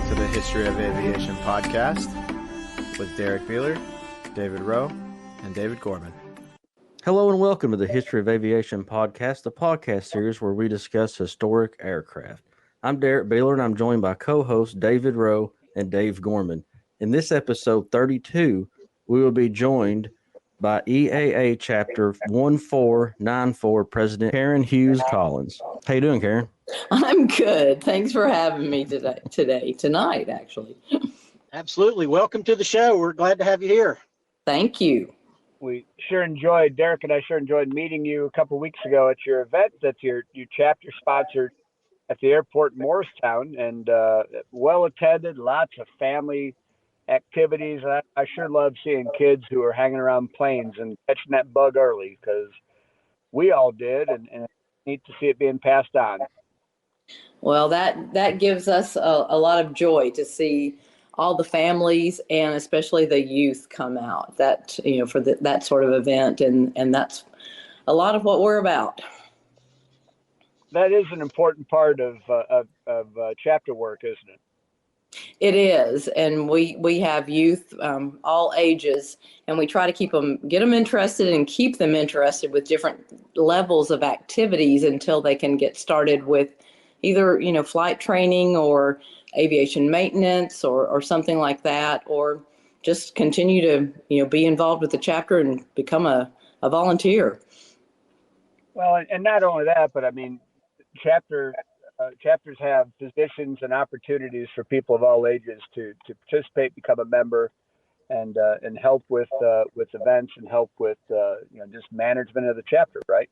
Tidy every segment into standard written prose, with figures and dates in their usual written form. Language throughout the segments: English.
to the History of Aviation podcast with Derrick, Beeler, David Rowe, and David Gorman. Hello and welcome to the History of Aviation podcast, a podcast series where we discuss historic aircraft. I'm Derrick Beeler, and I'm joined by co-hosts David Rowe and Dave Gorman. In this episode 32, we will be joined by EAA Chapter 1494 President Karen Hughes Collins. How you doing, Karen? I'm good. Thanks for having me tonight, actually. Absolutely. Welcome to the show. We're glad to have you here. Thank you. We sure enjoyed, Derrick and I sure enjoyed meeting you a couple of weeks ago at your event that your chapter sponsored at the airport in Morristown, and well attended, lots of family activities. I sure love seeing kids who are hanging around planes and catching that bug early, because we all did, and it's neat to see it being passed on. Well, that gives us a lot of joy to see all the families and especially the youth come out for that sort of event, and that's a lot of what we're about. That is an important part of chapter work, isn't it? It is, and we have youth all ages, and we try to get them interested and keep them interested with different levels of activities until they can get started with either flight training or aviation maintenance or something like that, or just continue to be involved with the chapter and become a volunteer. Well, and not only that, but I mean, chapters have positions and opportunities for people of all ages to participate, become a member, and help with events and help with just management of the chapter, right?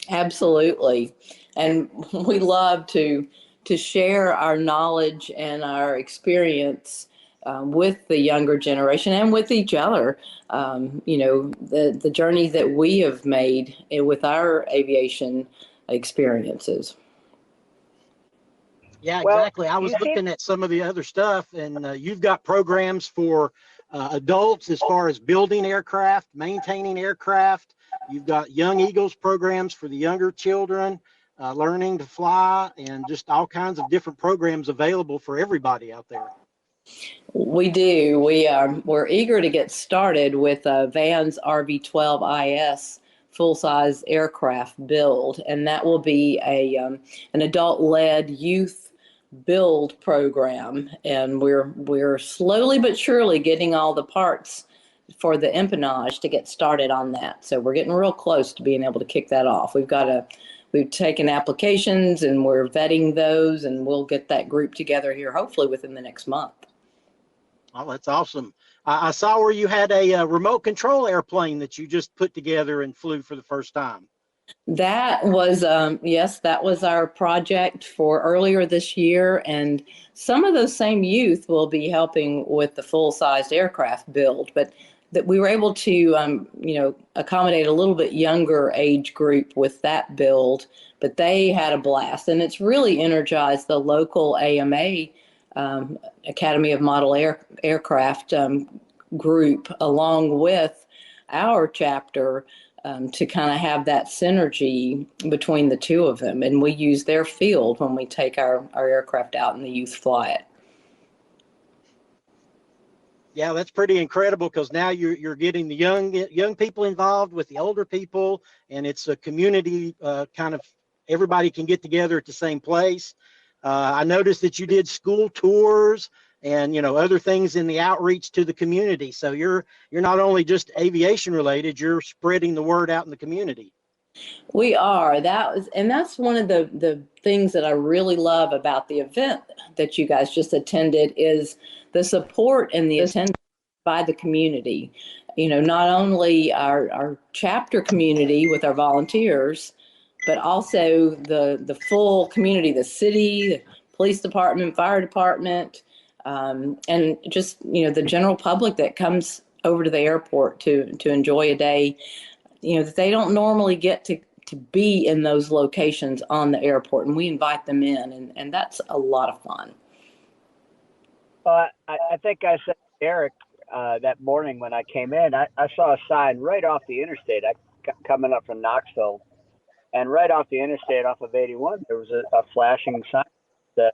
Absolutely, and we love to share our knowledge and our experience with the younger generation and with each other. The journey that we have made with our aviation experiences. Yeah, exactly. I was looking at some of the other stuff, and you've got programs for adults as far as building aircraft, maintaining aircraft. You've got Young Eagles programs for the younger children, learning to fly, and just all kinds of different programs available for everybody out there. We do. We're eager to get started with Van's RV-12IS full-size aircraft build, and that will be an adult-led youth build program, and we're slowly but surely getting all the parts for the empennage to get started on that. So we're getting real close to being able to kick that off. We've taken applications and we're vetting those, and we'll get that group together here hopefully within the next month. Oh, that's awesome. I saw where you had a remote control airplane that you just put together and flew for the first time. That was, yes, that was our project for earlier this year. And some of those same youth will be helping with the full-sized aircraft build, but that we were able to, accommodate a little bit younger age group with that build, but they had a blast. And it's really energized the local AMA, Academy of Model Aircraft group, along with our chapter, to kind of have that synergy between the two of them. And we use their field when we take our aircraft out and the youth fly it. Yeah, that's pretty incredible, because now you're getting the young people involved with the older people, and it's a community kind of, everybody can get together at the same place. I noticed that you did school tours and other things in the outreach to the community. So you're not only just aviation related, you're spreading the word out in the community. We are. That's one of the things that I really love about the event that you guys just attended, is the support and the attendance by the community. Not only our chapter community with our volunteers, but also the full community, the city, the police department, fire department, and just the general public that comes over to the airport to enjoy a day, that they don't normally get to be in those locations on the airport, and we invite them in, and that's a lot of fun. I think I said to Derrick that morning when I came in, I saw a sign right off the interstate. Coming up from Knoxville, and right off the interstate, off of 81, there was a flashing sign that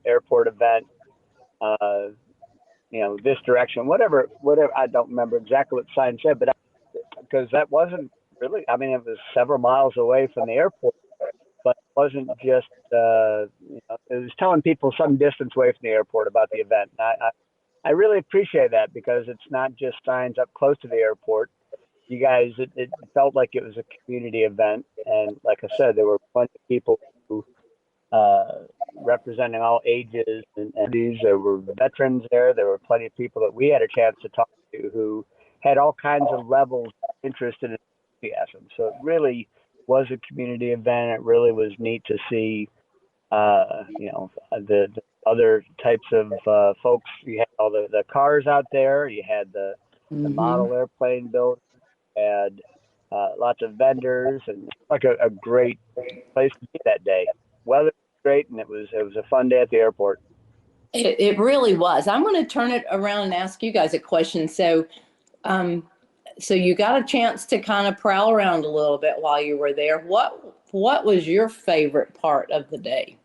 airport event this direction, whatever. I don't remember exactly what the sign said, but because that wasn't really, I mean, it was several miles away from the airport, but it wasn't just, it was telling people some distance away from the airport about the event. I really appreciate that, because it's not just signs up close to the airport. You guys, it felt like it was a community event. And like I said, there were plenty of people who, representing all ages and these. There were veterans there. There were plenty of people that we had a chance to talk to who had all kinds of levels of interest and enthusiasm. So it really was a community event. It really was neat to see, the other types of folks. You had all the cars out there. You had the model airplane built. You had lots of vendors, and like a great place to be that day. Weather was great, and it was a fun day at the airport. It really was. I'm going to turn it around and ask you guys a question. So, so you got a chance to kind of prowl around a little bit while you were there. What was your favorite part of the day?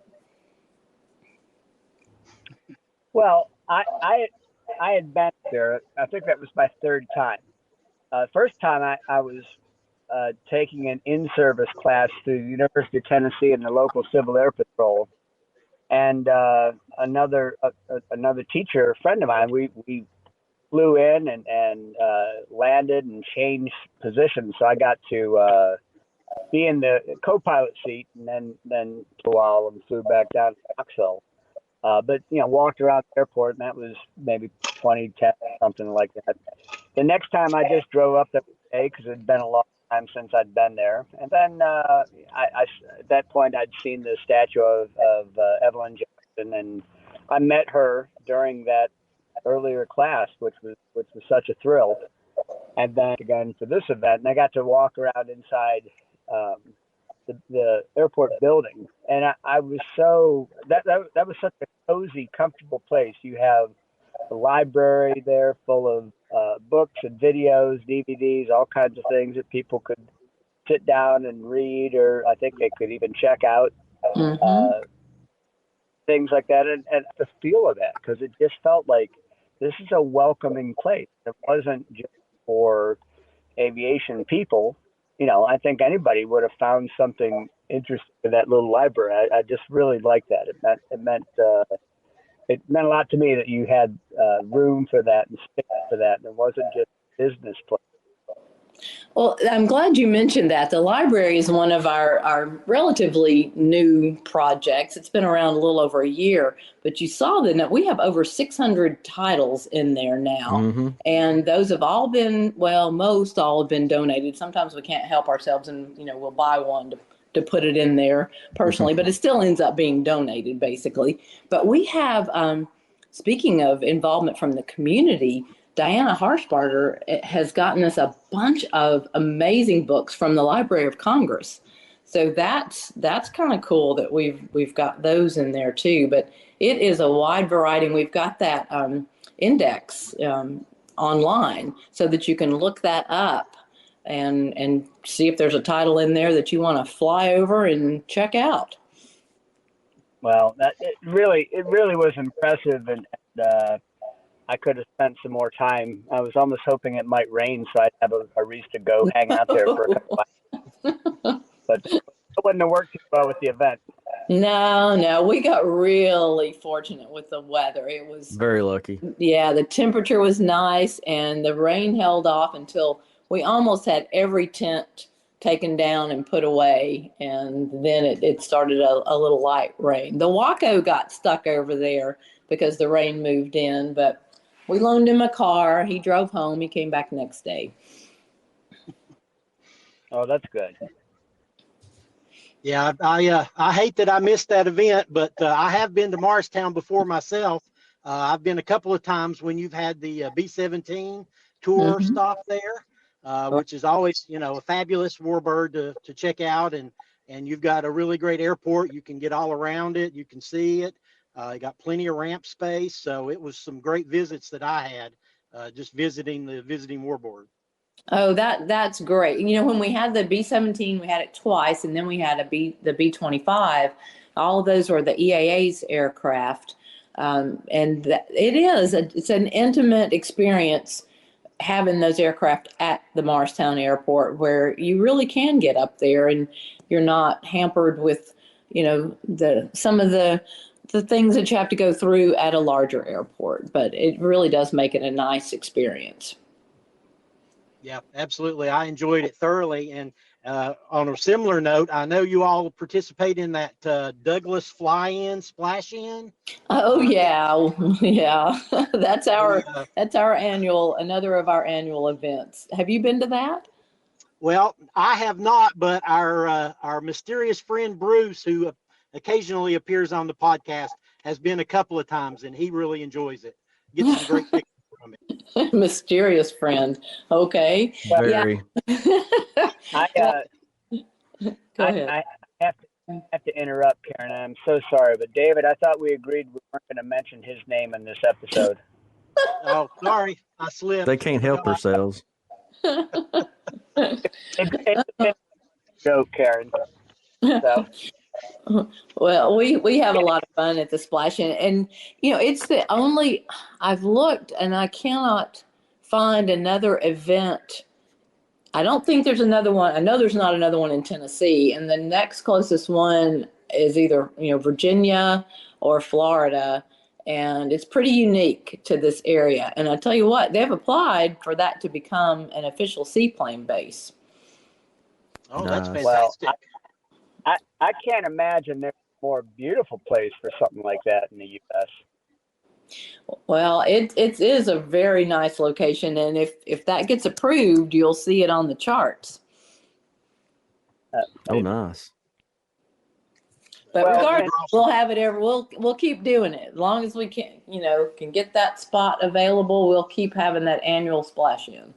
Well, I had been there. I think that was my third time. First time I was taking an in-service class through the University of Tennessee and the local Civil Air Patrol, and another teacher, a friend of mine, we flew in and landed and changed positions. So I got to be in the co-pilot seat, and then for a while and flew back down to Knoxville. But walked around the airport, and that was maybe 2010, something like that. The next time I just drove up that day because it had been a long time since I'd been there. And then I at that point I'd seen the statue of Evelyn Jackson, and I met her during that earlier class, which was such a thrill. And then again for this event, and I got to walk around inside the airport building, and I was so that was such a cozy, comfortable place. You have a library there full of books and videos, DVDs, all kinds of things that people could sit down and read, or I think they could even check out, things like that, and the feel of that, because it just felt like this is a welcoming place. It wasn't just for aviation people. I think anybody would have found something interesting in that little library. I just really liked that. It meant a lot to me that you had room for that and space for that, and it wasn't just a business place. Well, I'm glad you mentioned that. The library is one of our relatively new projects. It's been around a little over a year, but you saw that we have over 600 titles in there now. And those have all been, most all have been donated. Sometimes we can't help ourselves and, we'll buy one to put it in there personally, but it still ends up being donated basically. But we have, speaking of involvement from the community, Diana Harshbarger has gotten us a bunch of amazing books from the Library of Congress. So that's kind of cool that we've got those in there too. But it is a wide variety, and we've got that index online so that you can look that up and see if there's a title in there that you want to fly over and check out. Well, it really was impressive, and I could have spent some more time. I was almost hoping it might rain so I'd have a reason to go hang out there for a couple of hours. But it wouldn't have worked too well with the event. No, we got really fortunate with the weather. It was very lucky. Yeah, the temperature was nice, and the rain held off until we almost had every tent taken down and put away, and then it started a little light rain. The Waco got stuck over there because the rain moved in, but we loaned him a car. He drove home. He came back next day. Oh, that's good. Yeah, I hate that I missed that event, but I have been to Morristown before myself. I've been a couple of times when you've had the B-17 tour stop there, which is always, a fabulous warbird to check out. And you've got a really great airport. You can get all around it. You can see it. You got plenty of ramp space. So it was some great visits that I had just visiting the visiting warbird. Oh, that's great. When we had the B-17, we had it twice, and then we had the B-25. All of those were the EAA's aircraft. It's an intimate experience having those aircraft at the Morristown Airport, where you really can get up there and you're not hampered with, some of the things that you have to go through at a larger airport. But it really does make it a nice experience. Yeah, absolutely. I enjoyed it thoroughly. And on a similar note, I know you all participate in that Douglas fly-in, splash-in. Oh yeah, yeah. That's our Uh, another of our annual events. Have you been to that? Well, I have not, but our mysterious friend Bruce, who occasionally appears on the podcast, has been a couple of times, and he really enjoys it. Gets some great pictures from it. Mysterious friend. Okay. Very. I Go ahead. I have to interrupt, Karen. I'm so sorry, but David, I thought we agreed we weren't going to mention his name in this episode. Oh, sorry, I slipped. They can't help themselves. It's a joke, Karen. So. Well, we have a lot of fun at the Splash In, and it's the only, I've looked and I cannot find another event. I don't think there's another one. I know there's not another one in Tennessee, and the next closest one is either Virginia or Florida, and it's pretty unique to this area. And I tell you what, they've applied for that to become an official seaplane base. Oh, that's Nice. fantastic. Well, I can't imagine there's a more beautiful place for something like that in the U.S. Well, it is a very nice location, and if that gets approved, you'll see it on the charts. Oh, nice. But Well, regardless, we'll have it we'll keep doing it. As long as we can get that spot available, we'll keep having that annual Splash In.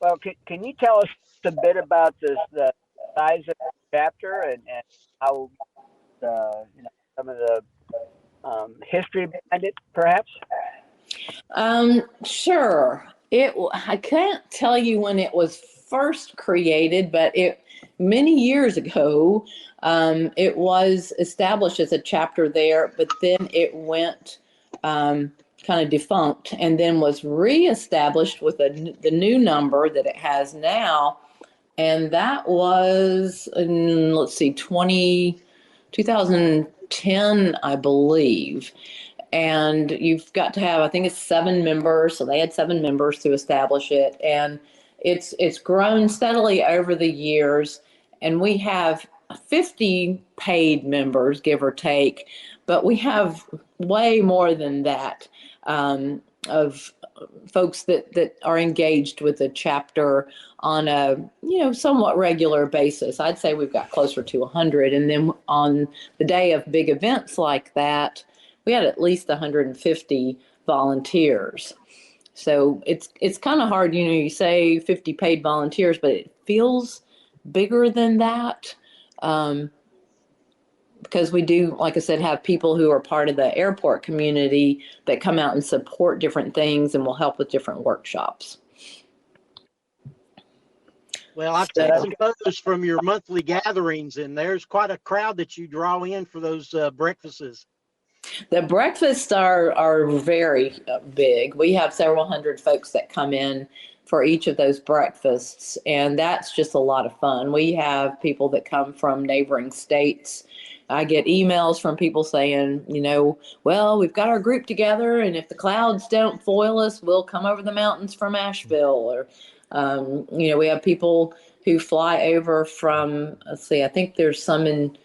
Well, can you tell us a bit about the size of the chapter and how some of the history behind it, perhaps? Sure. I can't tell you when it was first created, but many years ago, it was established as a chapter there, but then it went kind of defunct and then was reestablished with the new number that it has now. And that was in, 2010, I believe. And you've got to have, I think it's 7 members. So they had 7 members to establish it. And it's grown steadily over the years. And we have 50 paid members, give or take. But we have way more than that of folks that are engaged with the chapter on a somewhat regular basis. I'd say we've got closer to 100, and then on the day of big events like that, we had at least 150 volunteers. So it's kind of hard, you say 50 paid volunteers, but it feels bigger than that. Because we do, like I said, have people who are part of the airport community that come out and support different things and will help with different workshops. Well, I've taken some photos from your monthly gatherings, and there's quite a crowd that you draw in for those breakfasts. The breakfasts are very big. We have several hundred folks that come in for each of those breakfasts, and that's just a lot of fun. We have people that come from neighboring states. I get emails from people saying, well, we've got our group together, and if the clouds don't foil us, we'll come over the mountains from Asheville. Or, we have people who fly over from, I think there's some in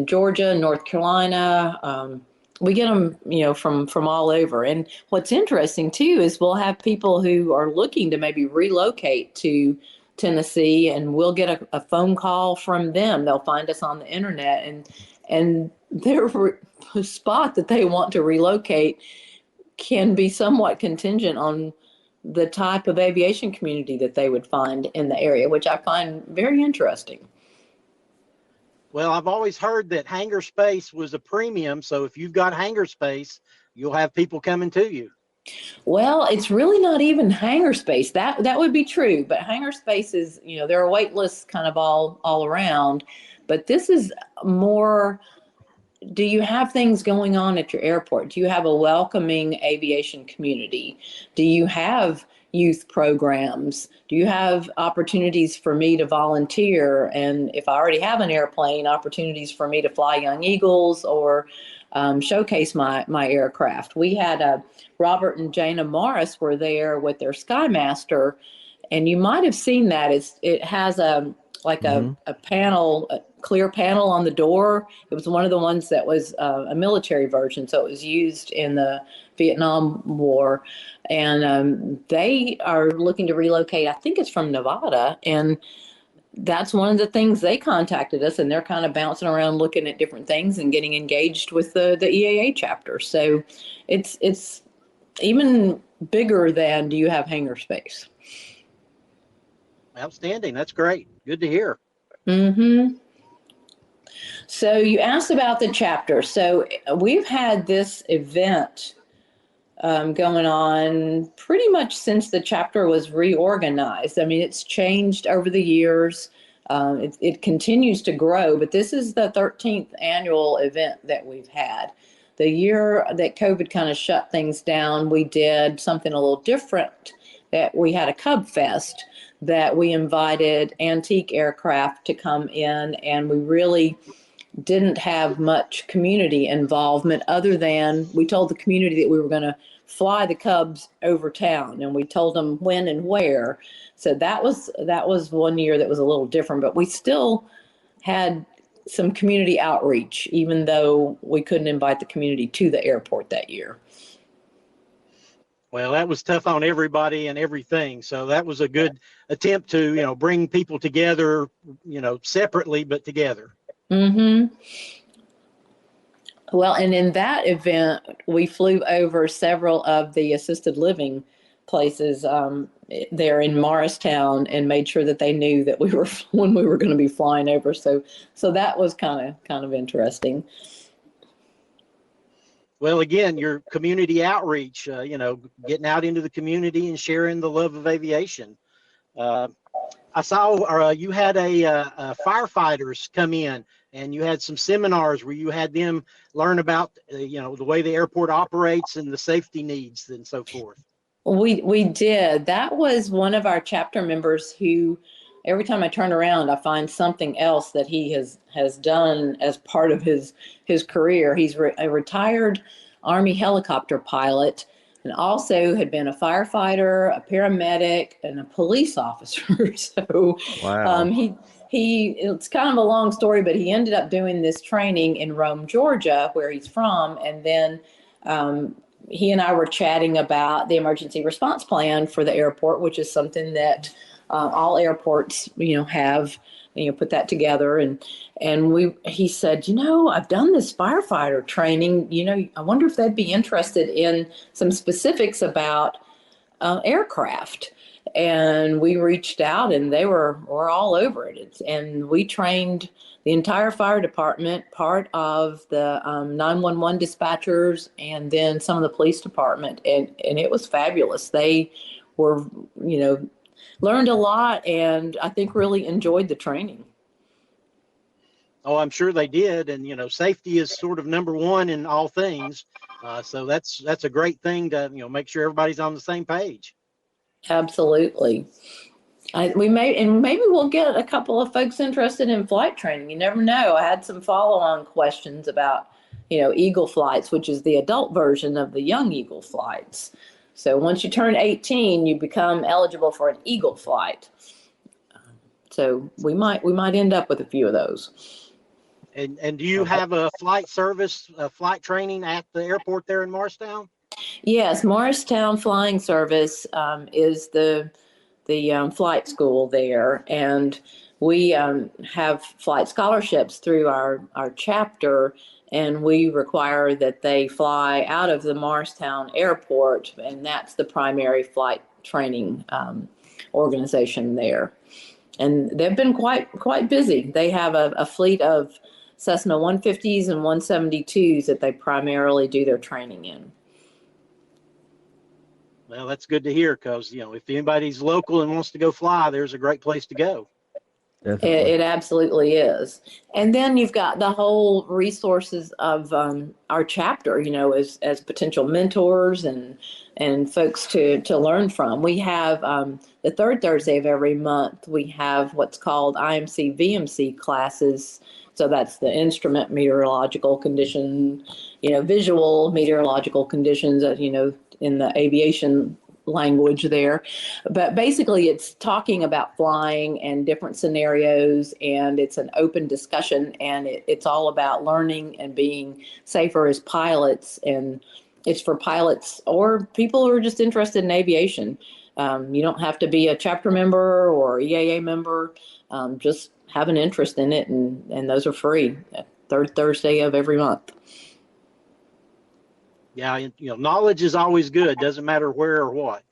Georgia, North Carolina. We get them, from all over. And what's interesting too is we'll have people who are looking to maybe relocate to Tennessee, and we'll get a phone call from them. They'll find us on the internet, and their spot that they want to relocate can be somewhat contingent on the type of aviation community that they would find in the area, which I find very interesting. Well, I've always heard that hangar space was a premium. So if you've got hangar space, you'll have people coming to you. Well, it's really not even hangar space. That would be true, but hangar space is, there are wait lists kind of all around, but this is more do you have things going on at your airport? Do you have a welcoming aviation community? Do you have youth programs? Do you have opportunities for me to volunteer? And if I already have an airplane, opportunities for me to fly Young Eagles or showcase my aircraft. We had Robert and Jana Morris were there with their Skymaster, and you might have seen that. It has a panel, a clear panel on the door. It was one of the ones that was a military version, so it was used in the Vietnam War. And they are looking to relocate. I think it's from Nevada, and that's one of the things they contacted us, and they're kind of bouncing around looking at different things and getting engaged with the EAA chapter. So it's even bigger than, do you have hangar space? Outstanding. That's great. Good to hear. Mm-hmm. So you asked about the chapter. So we've had this event going on pretty much since the chapter was reorganized. I mean, it's changed over the years. It continues to grow, but this is the 13th annual event that we've had. The year that COVID kind of shut things down, we did something a little different, that we had a Cub Fest that we invited antique aircraft to come in, and we really didn't have much community involvement other than we told the community that we were going to fly the Cubs over town, and we told them when and where. So that was one year that was a little different, but we still had some community outreach, even though we couldn't invite the community to the airport that year. Well, that was tough on everybody and everything. So that was a good attempt to, bring people together, separately, but together. Mm-hmm. Well, and in that event, we flew over several of the assisted living places there in Morristown and made sure that they knew that we were when we were going to be flying over. So that was kind of interesting. Well, again, your community outreach, getting out into the community and sharing the love of aviation. I saw you had a firefighters come in, and you had some seminars where you had them learn about, the way the airport operates and the safety needs and so forth. We did. That was one of our chapter members who, every time I turn around, I find something else that he has done as part of his career. He's a retired Army helicopter pilot, and also had been a firefighter, a paramedic, and a police officer. So wow. It's kind of a long story, but he ended up doing this training in Rome, Georgia, where he's from, and then he and I were chatting about the emergency response plan for the airport, which is something that all airports, have, put that together. And he said, I've done this firefighter training, I wonder if they'd be interested in some specifics about aircraft. And we reached out, and they were all over it. And we trained the entire fire department, part of the 911 dispatchers, and then some of the police department. And it was fabulous. They were, learned a lot, and I think really enjoyed the training. Oh, I'm sure they did. And, safety is sort of number one in all things. So that's a great thing to, make sure everybody's on the same page. Absolutely. Maybe we'll get a couple of folks interested in flight training. You never know. I had some follow-on questions about, Eagle flights, which is the adult version of the Young Eagle flights. So once you turn 18, you become eligible for an Eagle flight. So we might end up with a few of those. And do you have a flight service, flight training at the airport there in Morristown? Yes, Morristown Flying Service is the flight school there, and we have flight scholarships through our chapter, and we require that they fly out of the Morristown Airport, and that's the primary flight training organization there. And they've been quite busy. They have a fleet of Cessna 150s and 172s that they primarily do their training in. Well, that's good to hear, because, if anybody's local and wants to go fly, there's a great place to go. Definitely. It absolutely is. And then you've got the whole resources of our chapter, as potential mentors and folks to learn from. We have the third Thursday of every month, we have what's called IMC VMC classes. So that's the instrument meteorological condition, visual meteorological conditions, in the aviation language there. But basically, it's talking about flying and different scenarios, and it's an open discussion, and it's all about learning and being safer as pilots. And it's for pilots or people who are just interested in aviation. You don't have to be a chapter member or EAA member. Just have an interest in it, and those are free. Third Thursday of every month. Yeah, knowledge is always good. Doesn't matter where or what.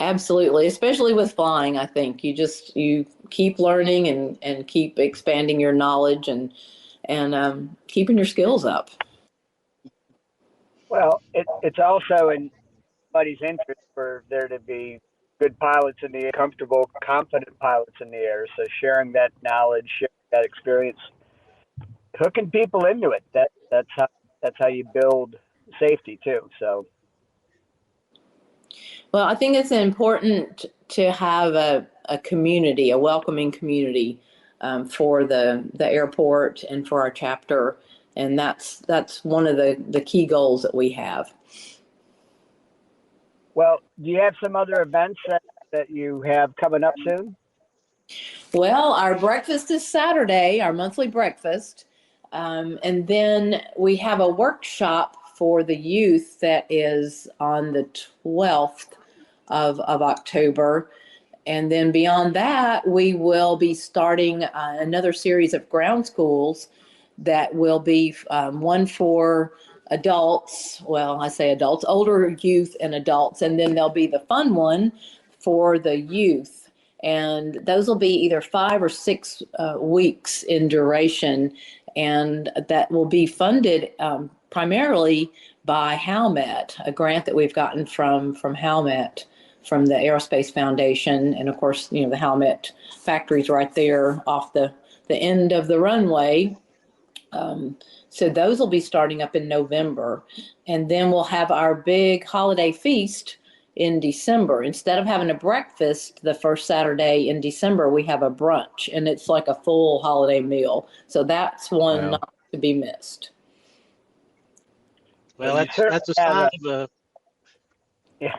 Absolutely, especially with flying. I think you keep learning and keep expanding your knowledge and keeping your skills up. Well, it's also in anybody's interest for there to be good pilots in the air, comfortable, confident pilots in the air. So sharing that knowledge, sharing that experience, hooking people into it. That's how you build safety too. So. Well, I think it's important to have a community, a welcoming community for the airport and for our chapter, and that's one of the key goals that we have. Well, do you have some other events that you have coming up soon? Well, our breakfast is Saturday, our monthly breakfast, and then we have a workshop for the youth that is on the 12th of October. And then beyond that, we will be starting another series of ground schools that will be one for adults. Well, I say adults, older youth and adults. And then there'll be the fun one for the youth. And those will be either 5 or 6 weeks in duration. And that will be funded primarily by HALMET, a grant that we've gotten from HALMET, from the Aerospace Foundation. And of course, the HALMET factory's right there off the end of the runway. So those will be starting up in November. And then we'll have our big holiday feast in December. Instead of having a breakfast the first Saturday in December, we have a brunch, and it's like a full holiday meal. So that's one not to be missed. Well, that's a sign of a. Yeah,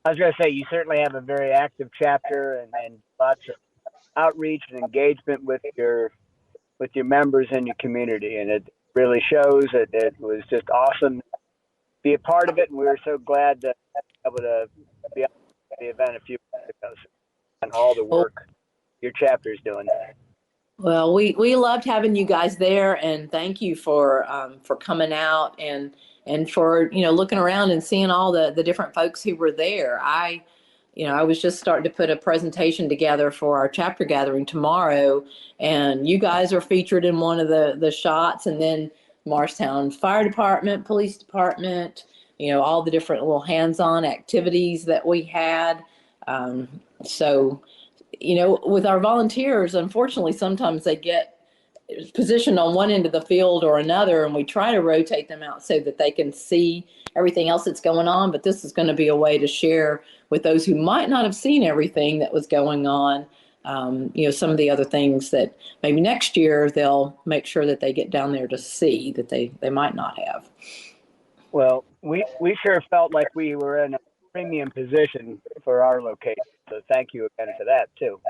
I was going to say, you certainly have a very active chapter and lots of outreach and engagement with your members and your community, and it really shows. It was just awesome to be a part of it, and we were so glad to be able to be at the event a few weeks ago and all the work your chapter is doing. Well, we loved having you guys there, and thank you for coming out and for looking around and seeing all the different folks who were there. I was just starting to put a presentation together for our chapter gathering tomorrow, and you guys are featured in one of the shots, and then Morristown Fire Department, Police Department, all the different little hands-on activities that we had. So with our volunteers, unfortunately, sometimes they get positioned on one end of the field or another, and we try to rotate them out so that they can see everything else that's going on. But this is going to be a way to share with those who might not have seen everything that was going on, some of the other things that maybe next year they'll make sure that they get down there to see that they might not have. Well, we sure felt like we were in a premium position for our location. So thank you again for that too.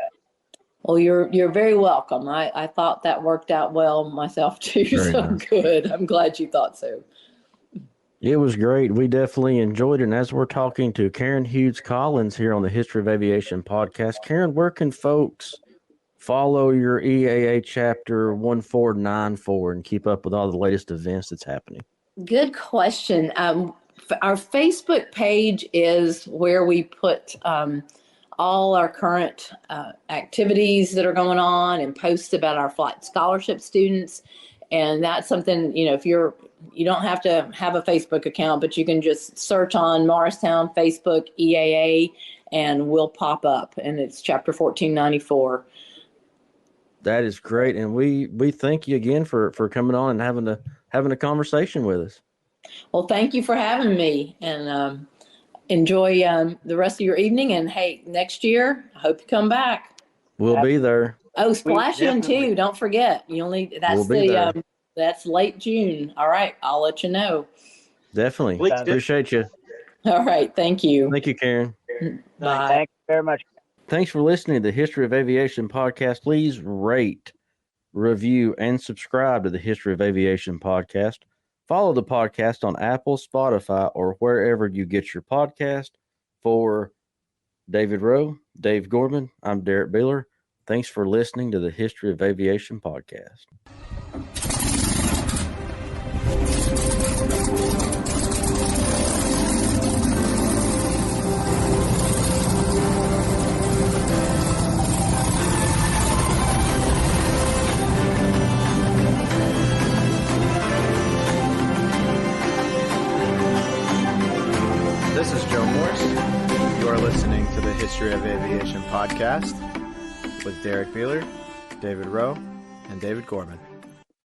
Well, you're very welcome. I thought that worked out well myself too. Very so nice. Good. I'm glad you thought so. It was great. We definitely enjoyed it. And as we're talking to Karen Hughes Collins here on the History of Aviation podcast, Karen, where can folks follow your EAA chapter 1494 and keep up with all the latest events that's happening? Good question. Our Facebook page is where we put all our current activities that are going on and posts about our flight scholarship students. And that's something, if you don't have to have a Facebook account, but you can just search on Morristown Facebook EAA and we'll pop up, and it's chapter 1494. That is great. And we thank you again for coming on and having a conversation with us. Well, thank you for having me, and enjoy the rest of your evening. And hey, next year, I hope you come back. We'll be there. Oh, splash in Definitely. too. Don't forget. We'll be there. That's late June. All right. I'll let you know. Definitely. Please do. Appreciate you. All right. Thank you. Thank you, Karen. Bye. Thank you very much. Thanks for listening to the History of Aviation podcast. Please rate, review, and subscribe to the History of Aviation podcast. Follow the podcast on Apple, Spotify, or wherever you get your podcast. For David Rowe, Dave Gorman, I'm Derrick Beeler. Thanks for listening to the History of Aviation podcast. This is Joe Morse. You are listening to the History of Aviation podcast with Derrick Beeler, David Rowe, and David Gorman.